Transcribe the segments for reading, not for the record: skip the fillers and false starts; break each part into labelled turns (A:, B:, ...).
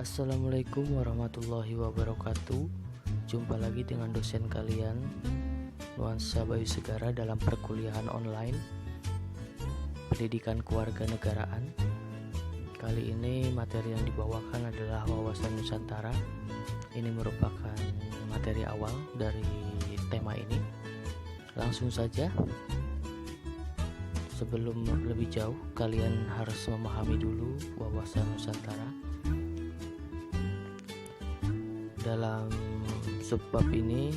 A: Assalamualaikum warahmatullahi wabarakatuh. Jumpa lagi dengan dosen kalian, Nuansa Bayu Segara, dalam perkuliahan online Pendidikan Kewarganegaraan. Kali ini materi yang dibawakan adalah wawasan Nusantara. Ini merupakan materi awal dari tema ini. Langsung saja. Sebelum lebih jauh, kalian harus memahami dulu wawasan Nusantara. Dalam subbab ini,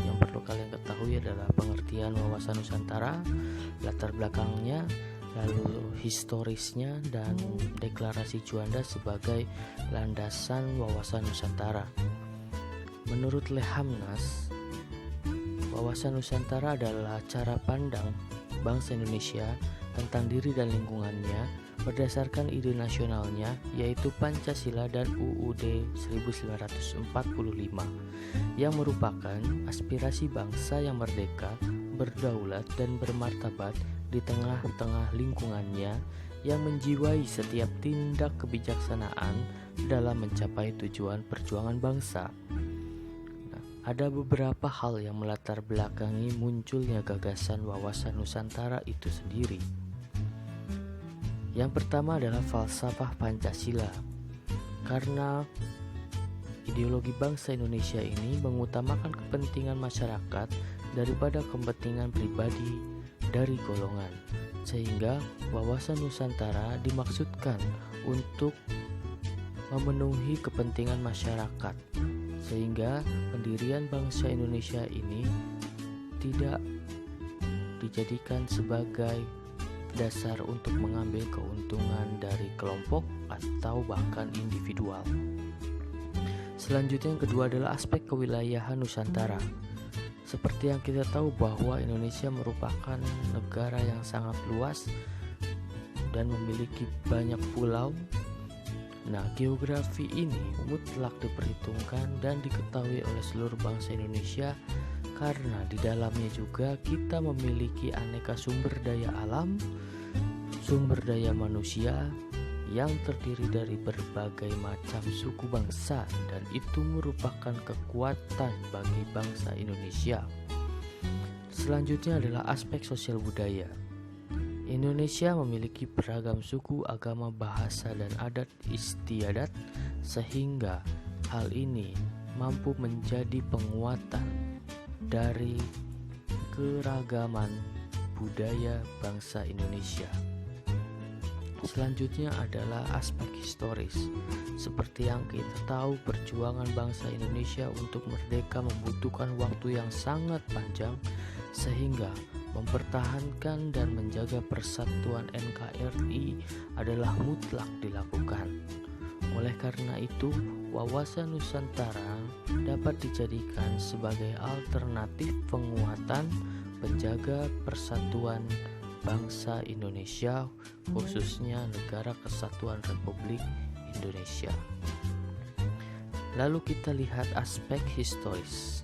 A: yang perlu kalian ketahui adalah pengertian wawasan Nusantara, latar belakangnya, lalu historisnya, dan deklarasi Juanda sebagai landasan wawasan Nusantara. Menurut Lehamnas, wawasan Nusantara adalah cara pandang bangsa Indonesia tentang diri dan lingkungannya berdasarkan ide nasionalnya, yaitu Pancasila dan UUD 1945, yang merupakan aspirasi bangsa yang merdeka, berdaulat, dan bermartabat di tengah-tengah lingkungannya, yang menjiwai setiap tindak kebijaksanaan dalam mencapai tujuan perjuangan bangsa. Ada beberapa hal yang melatar belakangi munculnya gagasan wawasan Nusantara itu sendiri. Yang pertama adalah falsafah Pancasila. Karena ideologi bangsa Indonesia ini mengutamakan kepentingan masyarakat daripada kepentingan pribadi dari golongan, sehingga wawasan Nusantara dimaksudkan untuk memenuhi kepentingan masyarakat, sehingga pendirian bangsa Indonesia ini tidak dijadikan sebagai dasar untuk mengambil keuntungan dari kelompok atau bahkan individual. Selanjutnya, yang kedua adalah aspek kewilayahan Nusantara. Seperti yang kita tahu bahwa Indonesia merupakan negara yang sangat luas dan memiliki banyak pulau. Nah, geografi ini mutlak diperhitungkan dan diketahui oleh seluruh bangsa Indonesia, karena di dalamnya juga kita memiliki aneka sumber daya alam, sumber daya manusia yang terdiri dari berbagai macam suku bangsa, dan itu merupakan kekuatan bagi bangsa Indonesia. Selanjutnya adalah aspek sosial budaya. Indonesia memiliki beragam suku, agama, bahasa, dan adat istiadat, sehingga hal ini mampu menjadi penguatan dari keragaman budaya bangsa Indonesia. Selanjutnya adalah aspek historis. Seperti yang kita tahu, perjuangan bangsa Indonesia untuk merdeka membutuhkan waktu yang sangat panjang, sehingga mempertahankan dan menjaga persatuan NKRI adalah mutlak dilakukan. Oleh karena itu, wawasan Nusantara dapat dijadikan sebagai alternatif penguatan penjaga persatuan bangsa Indonesia, khususnya Negara Kesatuan Republik Indonesia. Lalu kita lihat aspek historis.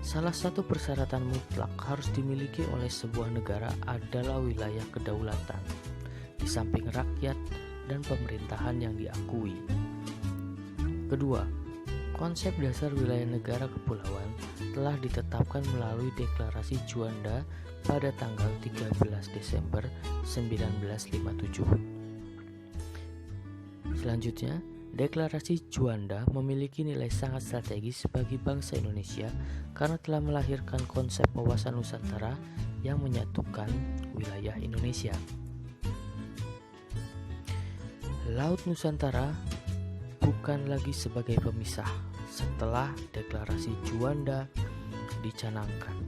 A: Salah satu persyaratan mutlak harus dimiliki oleh sebuah negara adalah wilayah kedaulatan, di samping rakyat dan pemerintahan yang diakui. Kedua, konsep dasar wilayah negara kepulauan telah ditetapkan melalui Deklarasi Juanda pada tanggal 13 Desember 1957. Selanjutnya, Deklarasi Juanda memiliki nilai sangat strategis bagi bangsa Indonesia karena telah melahirkan konsep wawasan Nusantara yang menyatukan wilayah Indonesia. Laut Nusantara bukan lagi sebagai pemisah setelah Deklarasi Juanda dicanangkan,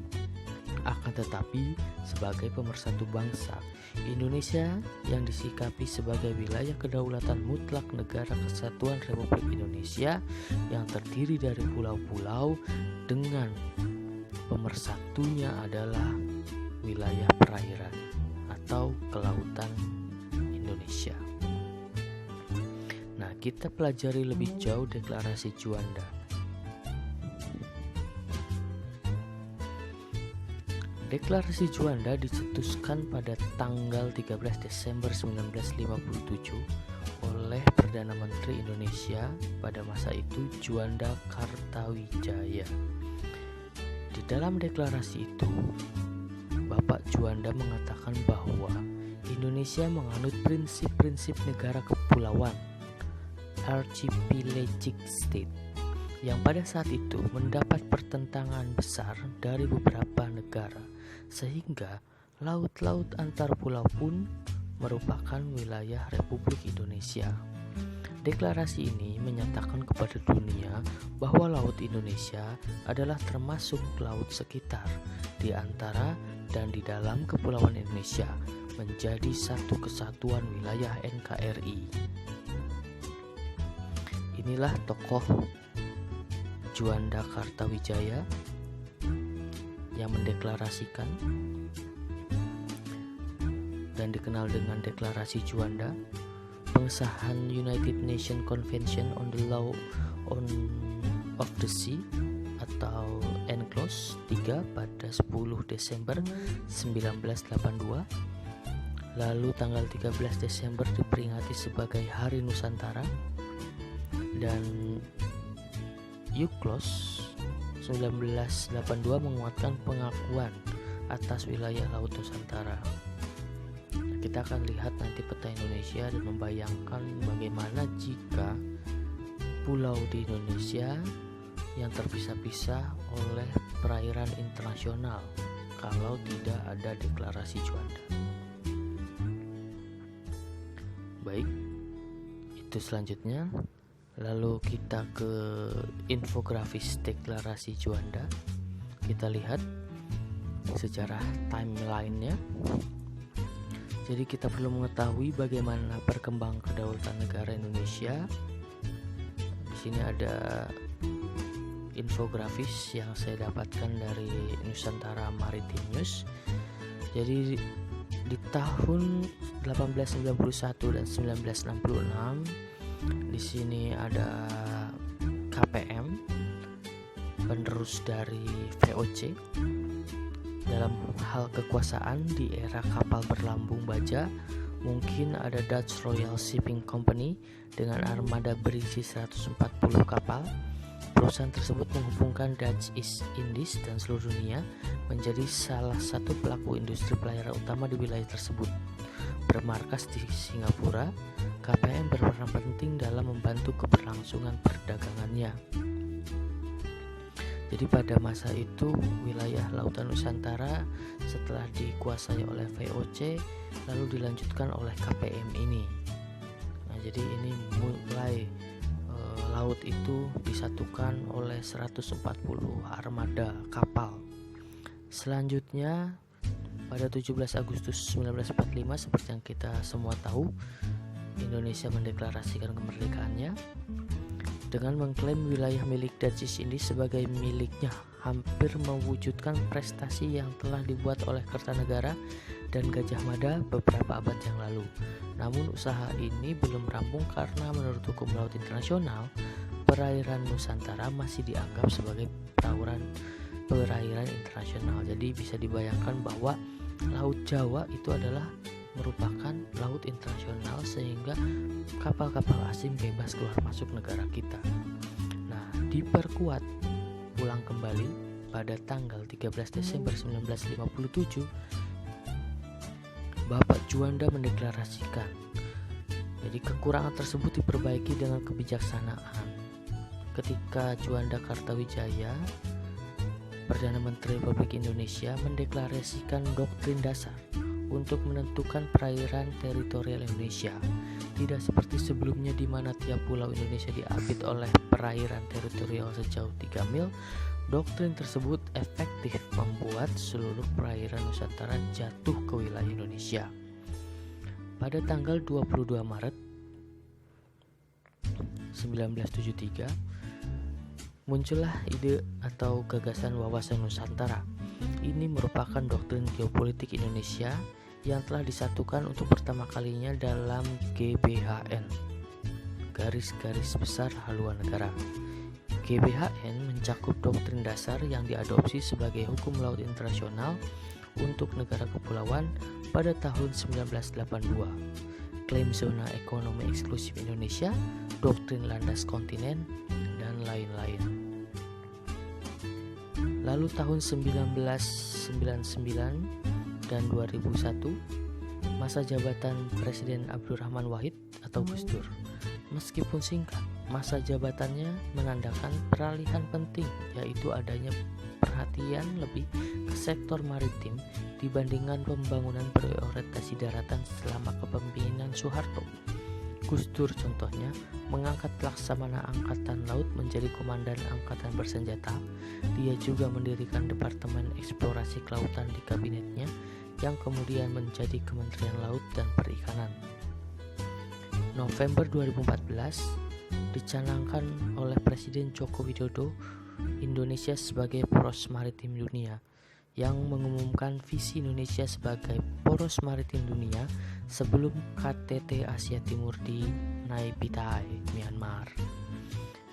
A: akan tetapi sebagai pemersatu bangsa. Indonesia yang disikapi sebagai wilayah kedaulatan mutlak Negara Kesatuan Republik Indonesia yang terdiri dari pulau-pulau, dengan pemersatunya adalah wilayah perairan atau kelautan Indonesia. Nah, kita pelajari lebih jauh Deklarasi Juanda. Deklarasi Juanda dicetuskan pada tanggal 13 Desember 1957 oleh Perdana Menteri Indonesia pada masa itu, Juanda Kartawijaya. Di dalam deklarasi itu, Bapak Juanda mengatakan bahwa Indonesia menganut prinsip-prinsip negara kepulauan, archipelagic state, yang pada saat itu mendapat pertentangan besar dari beberapa negara, sehingga laut-laut antar pulau pun merupakan wilayah Republik Indonesia. Deklarasi ini menyatakan kepada dunia bahwa Laut Indonesia adalah termasuk laut sekitar di antara dan di dalam Kepulauan Indonesia, menjadi satu kesatuan wilayah NKRI. Inilah tokoh Juanda Kartawijaya yang mendeklarasikan dan dikenal dengan Deklarasi Juanda, pengesahan United Nations Convention on the Law of the Sea atau UNCLOS 3 pada 10 Desember 1982. Lalu tanggal 13 Desember diperingati sebagai Hari Nusantara, dan UNCLOS 1982 menguatkan pengakuan atas wilayah Laut Nusantara. Kita akan lihat nanti peta Indonesia dan membayangkan bagaimana jika pulau di Indonesia yang terpisah-pisah oleh perairan internasional kalau tidak ada deklarasi Juanda. Baik, itu selanjutnya. Lalu kita ke infografis deklarasi Juanda. Kita lihat sejarah timeline-nya. Jadi kita perlu mengetahui bagaimana perkembangan kedaulatan negara Indonesia. Di sini ada infografis yang saya dapatkan dari Nusantara Maritime News. Jadi di tahun 1891 dan 1966 di sini ada KPM, penerus dari VOC. Dalam hal kekuasaan di era kapal berlambung baja, mungkin ada Dutch Royal Shipping Company dengan armada berisi 140 kapal. Perusahaan tersebut menghubungkan Dutch East Indies dan seluruh dunia, menjadi salah satu pelaku industri pelayaran utama di wilayah tersebut. Bermarkas di Singapura, KPM berperan penting dalam membantu keberlangsungan perdagangannya. Jadi pada masa itu wilayah Lautan Nusantara setelah dikuasai oleh VOC lalu dilanjutkan oleh KPM ini. Nah, jadi ini mulai laut itu disatukan oleh 140 armada kapal. Selanjutnya pada 17 Agustus 1945, seperti yang kita semua tahu, Indonesia mendeklarasikan kemerdekaannya dengan mengklaim wilayah milik Dutch East Indies sebagai miliknya, hampir mewujudkan prestasi yang telah dibuat oleh Kertanegara dan Gajah Mada beberapa abad yang lalu. Namun usaha ini belum rampung karena menurut hukum laut internasional, perairan Nusantara masih dianggap sebagai perairan internasional. Jadi bisa dibayangkan bahwa Laut Jawa itu adalah merupakan laut internasional, sehingga kapal-kapal asing bebas keluar masuk negara kita. Nah, diperkuat pulang kembali pada tanggal 13 Desember 1957, Bapak Juanda mendeklarasikan. Jadi kekurangan tersebut diperbaiki dengan kebijaksanaan. Ketika Juanda Kartawijaya, Perdana Menteri Republik Indonesia, mendeklarasikan doktrin dasar untuk menentukan perairan teritorial Indonesia. Tidak seperti sebelumnya di mana tiap pulau Indonesia diapit oleh perairan teritorial sejauh 3 mil. Doktrin tersebut efektif membuat seluruh perairan Nusantara jatuh ke wilayah Indonesia. Pada tanggal 22 Maret 1973 muncullah ide atau gagasan wawasan Nusantara. Ini merupakan doktrin geopolitik Indonesia yang telah disatukan untuk pertama kalinya dalam GBHN, Garis-Garis Besar Haluan Negara. GBHN mencakup doktrin dasar yang diadopsi sebagai hukum laut internasional untuk negara kepulauan pada tahun 1982, klaim zona ekonomi eksklusif Indonesia, doktrin landas kontinen, dan lain-lain. Lalu tahun 1999 dan 2001, masa jabatan Presiden Abdurrahman Wahid atau Gus Dur. Meskipun singkat, masa jabatannya menandakan peralihan penting, yaitu adanya perhatian lebih ke sektor maritim dibandingkan pembangunan berorientasi daratan selama kepemimpinan Soeharto. Gus Dur contohnya mengangkat Laksamana Angkatan Laut menjadi komandan angkatan bersenjata. Dia juga mendirikan Departemen Eksplorasi Kelautan di kabinetnya yang kemudian menjadi Kementerian Laut dan Perikanan. November 2014 dicanangkan oleh Presiden Joko Widodo Indonesia sebagai poros maritim dunia, yang mengumumkan visi Indonesia sebagai poros maritim dunia sebelum KTT Asia Timur di Nay Pyi Tae, Myanmar.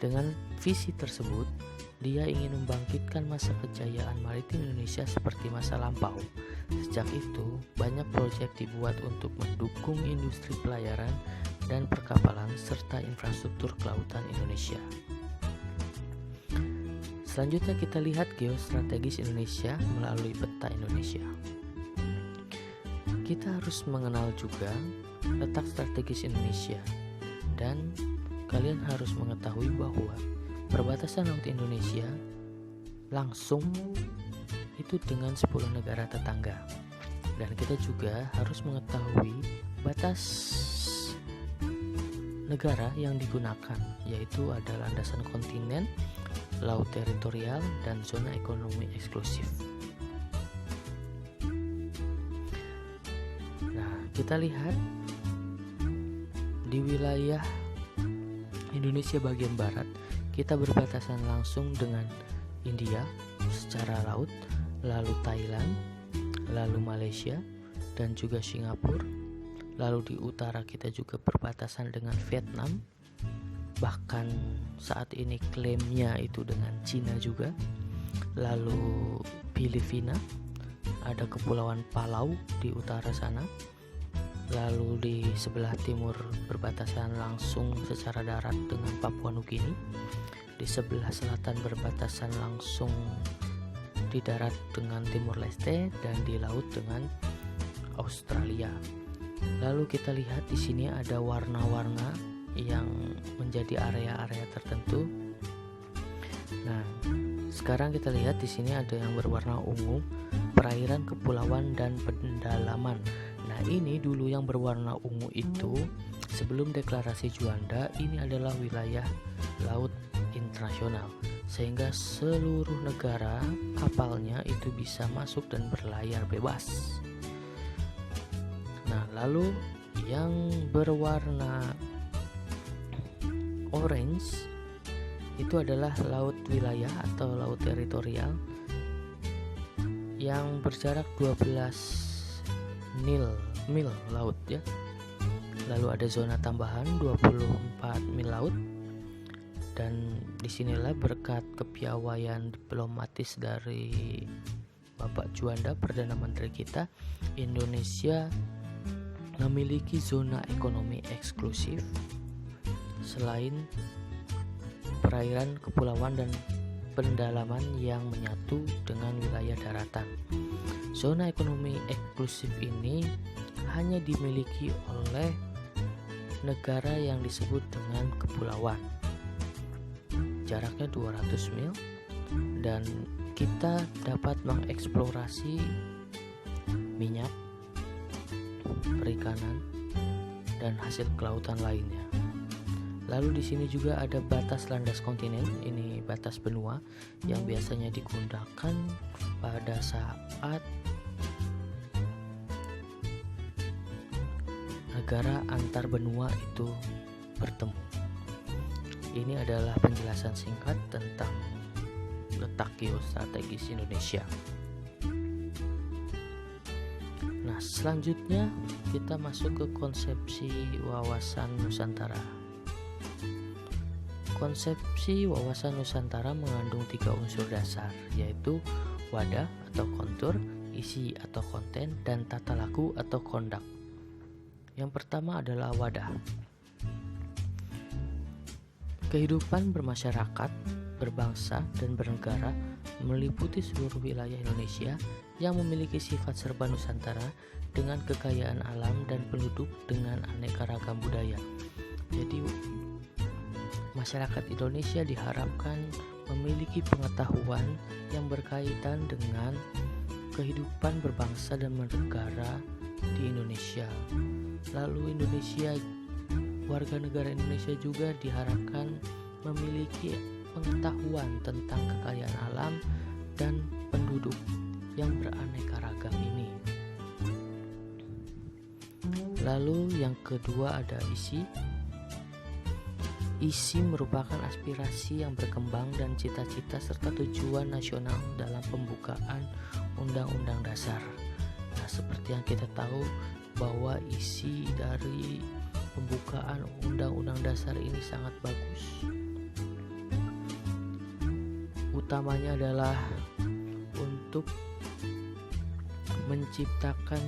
A: Dengan visi tersebut, dia ingin membangkitkan masa kejayaan maritim Indonesia seperti masa lampau. Sejak itu, banyak proyek dibuat untuk mendukung industri pelayaran dan perkapalan serta infrastruktur kelautan Indonesia. Selanjutnya kita lihat geostrategis Indonesia melalui peta Indonesia. Kita harus mengenal juga letak strategis Indonesia, dan kalian harus mengetahui bahwa perbatasan laut Indonesia langsung itu dengan 10 negara tetangga. Dan kita juga harus mengetahui batas negara yang digunakan, yaitu ada landasan kontinen, laut teritorial, dan zona ekonomi eksklusif. Nah, kita lihat di wilayah Indonesia bagian barat, kita berbatasan langsung dengan India secara laut, lalu Thailand, lalu Malaysia, dan juga Singapura. Lalu di utara kita juga berbatasan dengan Vietnam, bahkan saat ini klaimnya itu dengan Cina juga. Lalu Filipina, ada Kepulauan Palau di utara sana. Lalu di sebelah timur berbatasan langsung secara darat dengan Papua Nugini. Di sebelah selatan berbatasan langsung di darat dengan Timur Leste, dan di laut dengan Australia. Lalu kita lihat di sini ada warna-warna yang menjadi area-area tertentu. Nah, sekarang kita lihat di sini ada yang berwarna ungu, perairan, kepulauan, dan pendalaman. Nah, ini dulu yang berwarna ungu itu sebelum deklarasi Juanda, ini adalah wilayah laut internasional, sehingga seluruh negara kapalnya itu bisa masuk dan berlayar bebas. Nah, lalu yang berwarna orange itu adalah laut wilayah atau laut teritorial yang berjarak 12 mil laut ya. Lalu ada zona tambahan 24 mil laut, dan disinilah berkat kepiawaian diplomatis dari Bapak Juanda, Perdana Menteri kita, Indonesia memiliki zona ekonomi eksklusif selain perairan, kepulauan, dan pendalaman yang menyatu dengan wilayah daratan. Zona ekonomi eksklusif ini hanya dimiliki oleh negara yang disebut dengan kepulauan. Jaraknya 200 mil, dan kita dapat mengeksplorasi minyak, perikanan, dan hasil kelautan lainnya. Lalu di sini juga ada batas landas kontinen, ini batas benua yang biasanya digunakan pada saat negara antar benua itu bertemu. Ini adalah penjelasan singkat tentang letak geostrategis Indonesia. Nah, selanjutnya kita masuk ke konsepsi wawasan Nusantara. Konsepsi wawasan Nusantara mengandung 3 unsur dasar, yaitu wadah atau kontur isi atau konten, dan tata laku atau conduct. Yang pertama adalah wadah. Kehidupan bermasyarakat, berbangsa, dan bernegara meliputi seluruh wilayah Indonesia yang memiliki sifat serba Nusantara dengan kekayaan alam dan penduduk dengan aneka ragam budaya. Jadi masyarakat Indonesia diharapkan memiliki pengetahuan yang berkaitan dengan kehidupan berbangsa dan bernegara di Indonesia. Lalu warga negara Indonesia juga diharapkan memiliki pengetahuan tentang kekayaan alam dan penduduk yang beraneka ragam ini. Lalu yang kedua ada isi. Isi merupakan aspirasi yang berkembang dan cita-cita serta tujuan nasional dalam pembukaan Undang-Undang Dasar. Nah, seperti yang kita tahu bahwa isi dari pembukaan Undang-Undang Dasar ini sangat bagus. Utamanya adalah untuk menciptakan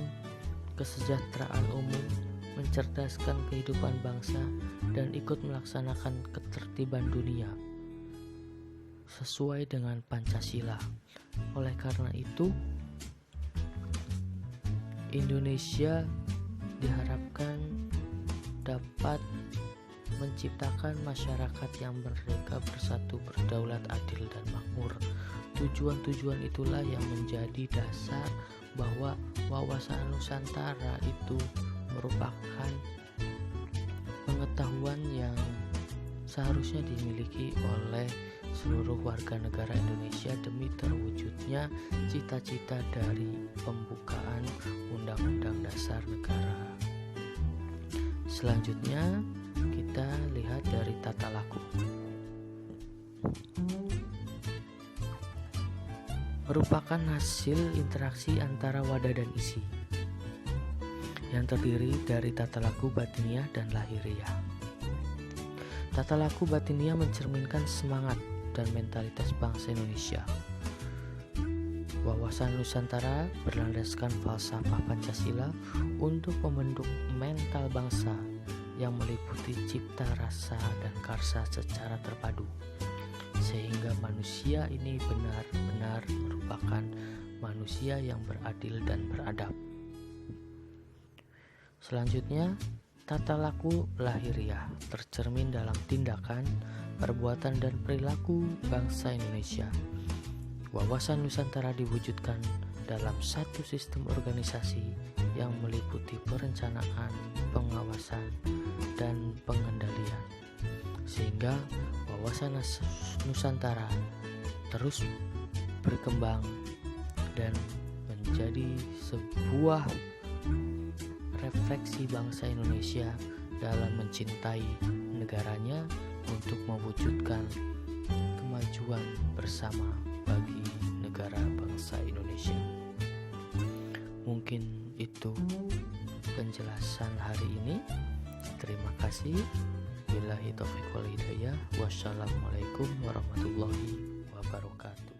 A: kesejahteraan umum, mencerdaskan kehidupan bangsa, dan ikut melaksanakan ketertiban dunia sesuai dengan Pancasila. Oleh karena itu, Indonesia diharapkan dapat menciptakan masyarakat yang merdeka, bersatu, berdaulat, adil, dan makmur. Tujuan-tujuan itulah yang menjadi dasar bahwa wawasan Nusantara itu merupakan pengetahuan yang seharusnya dimiliki oleh seluruh warga negara Indonesia demi terwujudnya cita-cita dari pembukaan Undang-Undang Dasar Negara. Selanjutnya kita lihat dari tata laku. Merupakan hasil interaksi antara wadah dan isi yang terdiri dari tata laku batiniah dan lahiriah. Tata laku batiniah mencerminkan semangat dan mentalitas bangsa Indonesia. Wawasan Nusantara berlandaskan falsafah Pancasila untuk membentuk mental bangsa yang meliputi cipta, rasa, dan karsa secara terpadu, sehingga manusia ini benar-benar merupakan manusia yang beradil dan beradab. Selanjutnya, tata laku lahiriah tercermin dalam tindakan, perbuatan, dan perilaku bangsa Indonesia. Wawasan Nusantara diwujudkan dalam satu sistem organisasi yang meliputi perencanaan, pengawasan, dan pengendalian, sehingga wawasan Nusantara terus berkembang dan menjadi sebuah refleksi bangsa Indonesia dalam mencintai negaranya untuk mewujudkan kemajuan bersama bagi negara bangsa Indonesia. Mungkin itu penjelasan hari ini. Terima kasih. Billahi taufiq wal hidayah. Wassalamualaikum warahmatullahi wabarakatuh.